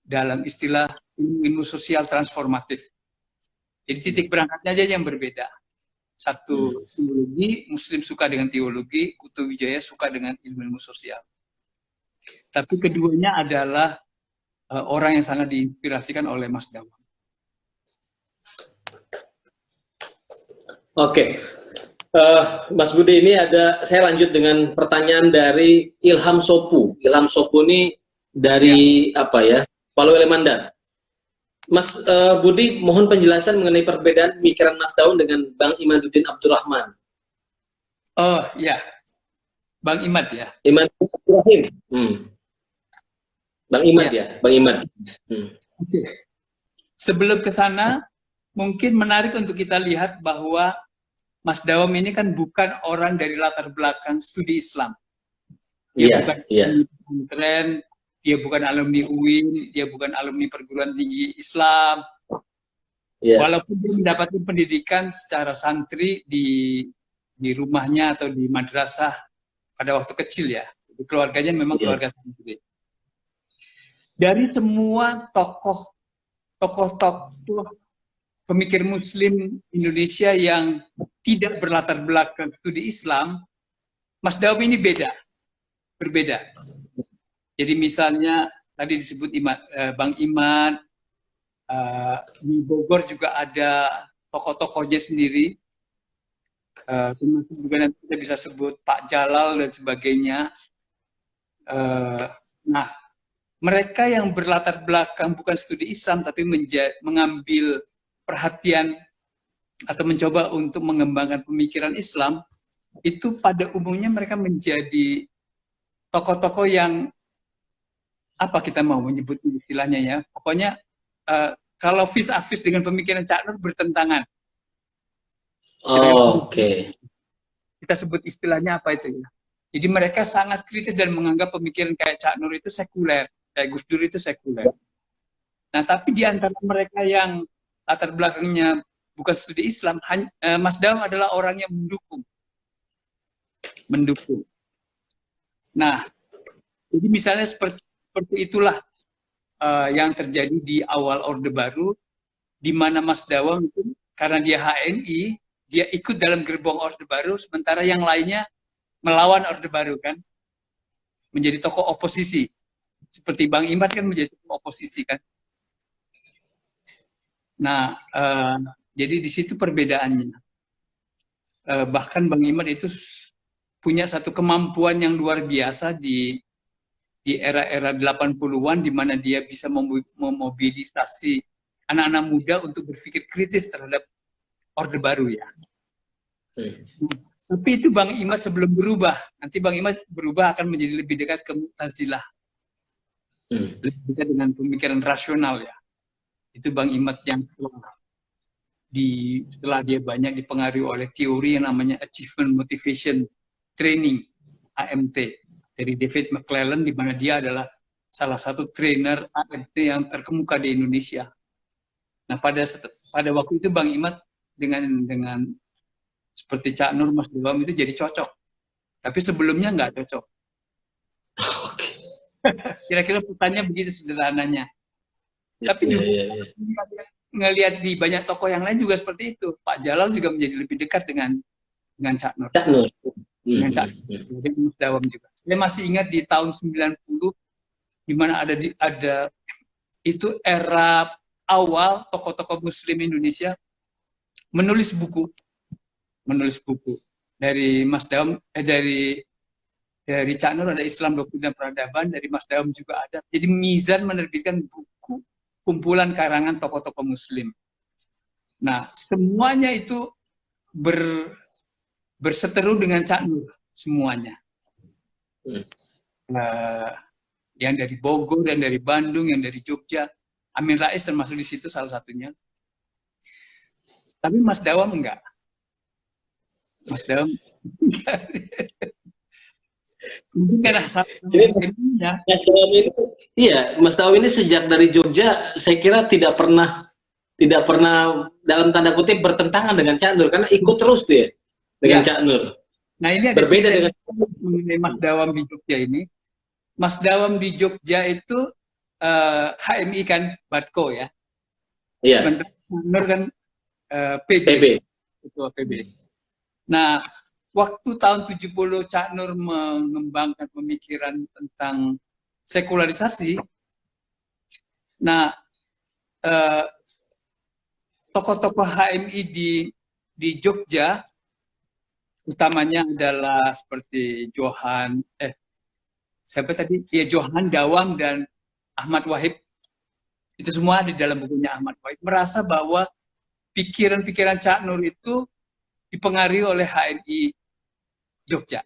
dalam istilah ilmu sosial transformatif. Jadi titik berangkatnya aja yang berbeda. Satu teologi, Muslim suka dengan teologi, Kunto Wijoyo suka dengan ilmu sosial. Tapi keduanya adalah orang yang sangat diinspirasikan oleh Mas Dawam. Oke. Mas Budi, ini saya lanjut dengan pertanyaan dari Ilham Sopu. Ilham Sopu ini dari Palu Elemandar. Mas Budi, mohon penjelasan mengenai perbedaan pemikiran Mas Daun dengan Bang Imaduddin Abdurrahman. Oh ya, Bang Imad ya. Imad Ibrahim. Bang Imad Ya. ya, Bang Imad. Oke. Sebelum ke sana, mungkin menarik untuk kita lihat bahwa Mas Dawam ini kan bukan orang dari latar belakang studi Islam. Dia Iya, bukan iya. pesantren, dia bukan alumni UIN, dia bukan alumni perguruan tinggi Islam. Iya. Walaupun dia mendapatkan pendidikan secara santri di rumahnya atau di madrasah pada waktu kecil ya. Keluarganya memang keluarga santri. Dari semua tokoh-tokoh pemikir Muslim Indonesia yang tidak berlatar belakang studi Islam, Mas Dawam ini berbeda. Jadi misalnya tadi disebut Bang Iman, di Bogor juga ada tokoh-tokohnya sendiri, termasuk juga nanti kita bisa sebut Pak Jalal dan sebagainya. Nah, mereka yang berlatar belakang bukan studi Islam tapi mengambil perhatian atau mencoba untuk mengembangkan pemikiran Islam, itu pada umumnya mereka menjadi tokoh-tokoh yang apa kita mau menyebut istilahnya ya, pokoknya kalau vis a vis dengan pemikiran Cak Nur bertentangan. Oke. Kita sebut istilahnya apa itu ya. Jadi mereka sangat kritis dan menganggap pemikiran kayak Cak Nur itu sekuler, kayak Gus Dur itu sekuler. Nah, tapi di antara mereka yang latar belakangnya bukan studi Islam, Mas Dawam adalah orang yang mendukung. Nah, jadi misalnya seperti itulah yang terjadi di awal Orde Baru, di mana Mas Dawam itu karena dia HNI, dia ikut dalam gerbong Orde Baru, sementara yang lainnya melawan Orde Baru kan, menjadi tokoh oposisi. Seperti Bang Imad kan menjadi tokoh oposisi kan. Nah, jadi di situ perbedaannya. Bahkan Bang Imad itu punya satu kemampuan yang luar biasa di era-era 80-an, di mana dia bisa memobilisasi anak-anak muda untuk berpikir kritis terhadap Orde Baru ya. Tapi itu Bang Imad sebelum berubah. Nanti Bang Imad berubah akan menjadi lebih dekat ke Mu'tazilah. Lebih dekat dengan pemikiran rasional ya. Itu Bang Imad yang setelah dia banyak dipengaruhi oleh teori yang namanya Achievement Motivation Training, AMT, dari David McClelland, di mana dia adalah salah satu trainer AMT yang terkemuka di Indonesia. Nah, pada waktu itu Bang Imad dengan seperti Cak Nur, Mas Dawam itu jadi cocok. Tapi sebelumnya nggak cocok. Kira-kira pertanyaan begitu sederhananya. Tapi juga ngelihat di banyak tokoh yang lain juga seperti itu. Pak Jalal juga menjadi lebih dekat dengan Cak Nur. Dengan Cak Nur. Mas Dawam juga. Saya masih ingat di tahun 90, di mana ada itu era awal tokoh-tokoh Muslim Indonesia menulis buku dari Mas Dawam, dari Cak Nur ada Islam Doktrin dan Peradaban, dari Mas Dawam juga ada. Jadi Mizan menerbitkan buku kumpulan karangan tokoh-tokoh Muslim. Nah, semuanya itu berseteru dengan Cak Nur, semuanya. Yang dari Bogor, yang dari Bandung, yang dari Jogja, Amin Rais termasuk di situ salah satunya. Tapi Mas Dawam enggak. Mas Dawam mungkin karena Mas Dawam ini sejak dari Jogja saya kira tidak pernah dalam tanda kutip bertentangan dengan Cak Nur, karena ikut terus dia dengan Cak Nur. Nah, ini ada berbeda dengan Mas Dawam di Jogja ini. Mas Dawam di Jogja itu HMI kan, Batko ya. Iya. Sementara Nur kan PB. Ketua PB. Nah, waktu tahun 70 Cak Nur mengembangkan pemikiran tentang sekularisasi. Nah, tokoh-tokoh HMI di Jogja utamanya adalah seperti Johan Dawam dan Ahmad Wahid. Itu semua di dalam bukunya Ahmad Wahid, merasa bahwa pikiran-pikiran Cak Nur itu dipengaruhi oleh HMI Jogja.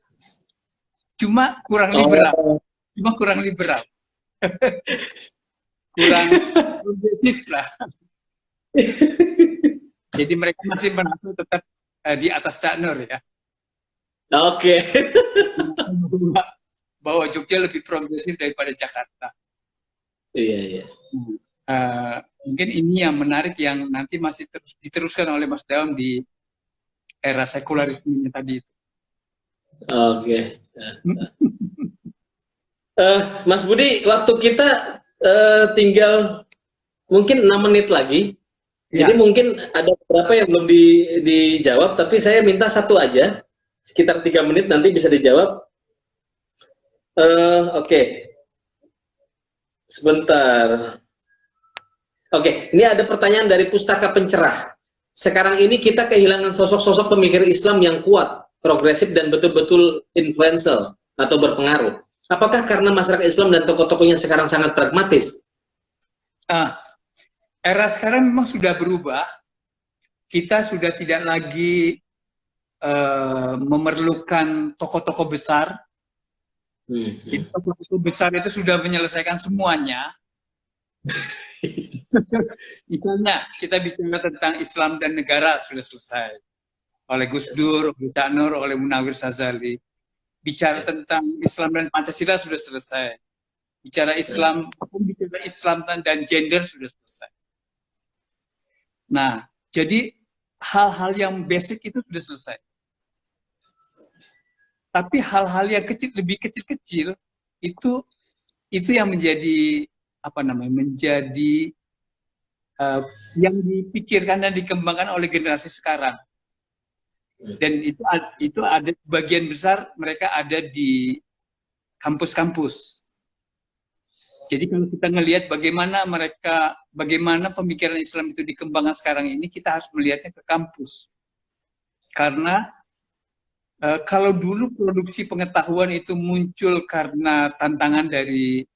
cuma kurang liberal, kurang progresif lah. Jadi mereka masih mengaku tetap di atas Cak Nur ya. Oke. Bahwa Jogja lebih progresif daripada Jakarta. Iya. Mungkin ini yang menarik yang nanti masih terus diteruskan oleh Mas Dawam di era sekularisme tadi itu. Oke. Mas Budi, waktu kita tinggal mungkin 6 menit lagi. Ya. Jadi mungkin ada beberapa yang belum dijawab, tapi saya minta satu aja, sekitar 3 menit nanti bisa dijawab. Oke. Sebentar. Oke, ini ada pertanyaan dari Pustaka Pencerah. Sekarang ini kita kehilangan sosok-sosok pemikir Islam yang kuat, progresif, dan betul-betul influential atau berpengaruh. Apakah karena masyarakat Islam dan tokoh-tokohnya sekarang sangat pragmatis? Era sekarang memang sudah berubah. Kita sudah tidak lagi memerlukan tokoh-tokoh besar. Tokoh-tokoh besar itu sudah menyelesaikan semuanya. Misalnya kita bicara tentang Islam dan negara sudah selesai oleh Gus Dur, oleh Cak Nur, oleh Munawir Sazali. Bicara tentang Islam dan Pancasila sudah selesai. Bicara Islam dan gender sudah selesai. Nah, jadi hal-hal yang basic itu sudah selesai. Tapi hal-hal yang lebih kecil-kecil itu yang menjadi menjadi yang dipikirkan dan dikembangkan oleh generasi sekarang. Dan itu ada bagian besar mereka ada di kampus-kampus. Jadi kalau kita melihat bagaimana pemikiran Islam itu dikembangkan sekarang ini, kita harus melihatnya ke kampus. Karena kalau dulu produksi pengetahuan itu muncul karena tantangan dari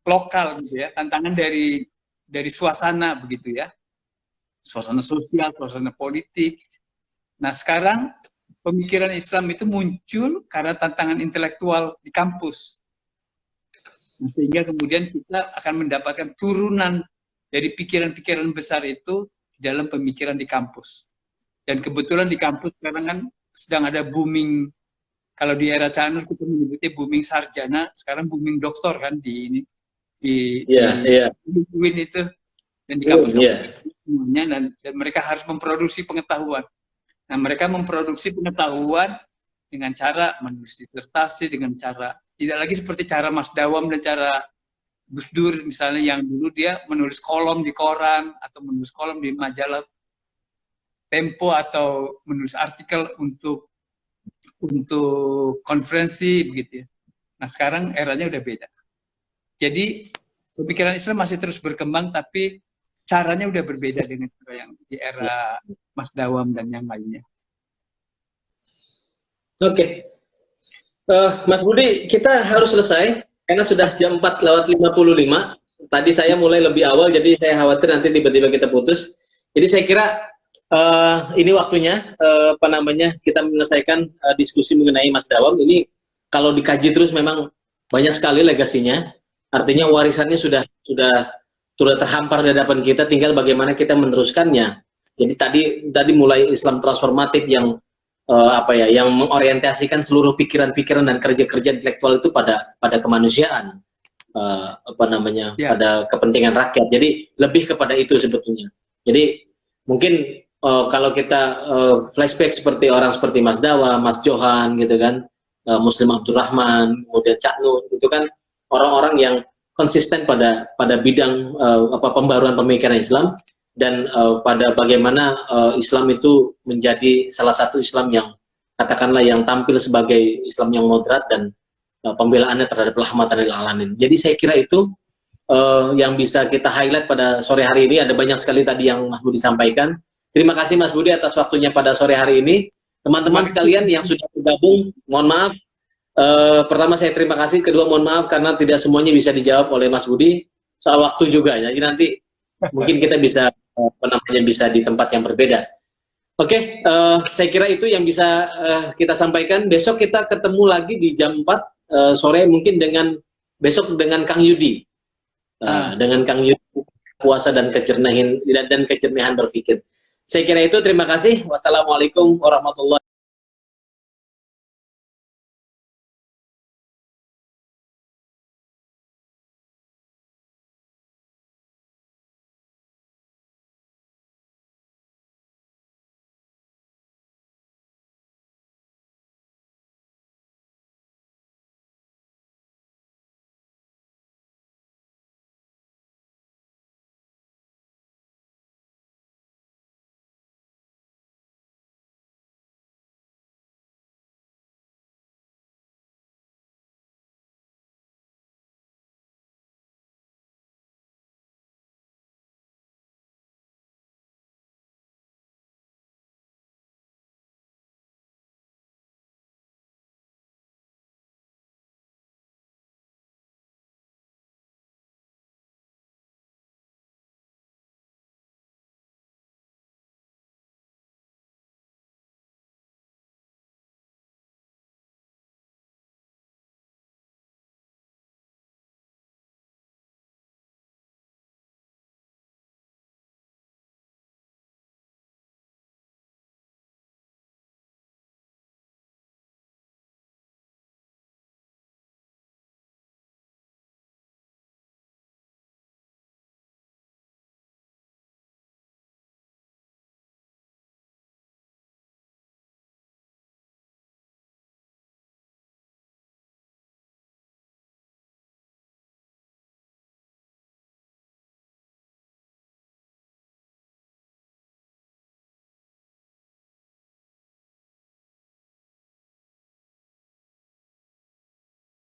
lokal gitu ya, tantangan dari suasana begitu ya. Suasana sosial, suasana politik. Nah, sekarang pemikiran Islam itu muncul karena tantangan intelektual di kampus. Sehingga kemudian kita akan mendapatkan turunan dari pikiran-pikiran besar itu dalam pemikiran di kampus. Dan kebetulan di kampus sekarang kan sedang ada booming, kalau di era Cak Nur kita menyebutnya booming sarjana, sekarang booming doktor kan di UIN itu, dan di kampus semuanya, dan mereka harus memproduksi pengetahuan. Nah, mereka memproduksi pengetahuan dengan cara menulis disertasi, dengan cara tidak lagi seperti cara Mas Dawam dan cara Gus Dur misalnya, yang dulu dia menulis kolom di koran atau menulis kolom di majalah Tempo atau menulis artikel untuk konferensi begitu ya. Nah, sekarang eranya udah beda. Jadi pemikiran Islam masih terus berkembang, tapi caranya udah berbeda dengan yang di era Mas Dawam dan yang lainnya. Oke. Mas Budi, kita harus selesai karena sudah jam 4:55. Tadi saya mulai lebih awal, jadi saya khawatir nanti tiba-tiba kita putus. Jadi saya kira ini waktunya kita menyelesaikan diskusi mengenai Mas Dawam. Ini kalau dikaji terus memang banyak sekali legasinya. Artinya warisannya sudah terhampar di hadapan kita, tinggal bagaimana kita meneruskannya. Jadi tadi mulai Islam transformatif yang yang mengorientasikan seluruh pikiran-pikiran dan kerja-kerja intelektual itu pada kemanusiaan, pada kepentingan rakyat. Jadi lebih kepada itu sebetulnya. Jadi mungkin kalau kita flashback seperti orang seperti Mas Dawa, Mas Johan gitu kan, Muslim Abdurrahman, kemudian Cak Nur, itu kan orang-orang yang konsisten pada bidang pembaruan pemikiran Islam, dan pada bagaimana Islam itu menjadi salah satu Islam yang katakanlah yang tampil sebagai Islam yang moderat dan pembelaannya terhadap rahmatan lil alamin. Jadi saya kira itu yang bisa kita highlight pada sore hari ini. Ada banyak sekali tadi yang Mas Budi sampaikan. Terima kasih Mas Budi atas waktunya pada sore hari ini. Teman-teman sekalian yang sudah bergabung, mohon maaf. Pertama saya terima kasih, kedua mohon maaf karena tidak semuanya bisa dijawab oleh Mas Budi soal waktu juga. Jadi nanti mungkin kita bisa bisa di tempat yang berbeda. Oke, saya kira itu yang bisa kita sampaikan. Besok kita ketemu lagi di jam 4 sore mungkin besok dengan Kang Yudi. Dengan Kang Yudi, puasa dan kejernihan berpikir. Saya kira itu, terima kasih. Wassalamualaikum warahmatullahi wabarakatuh.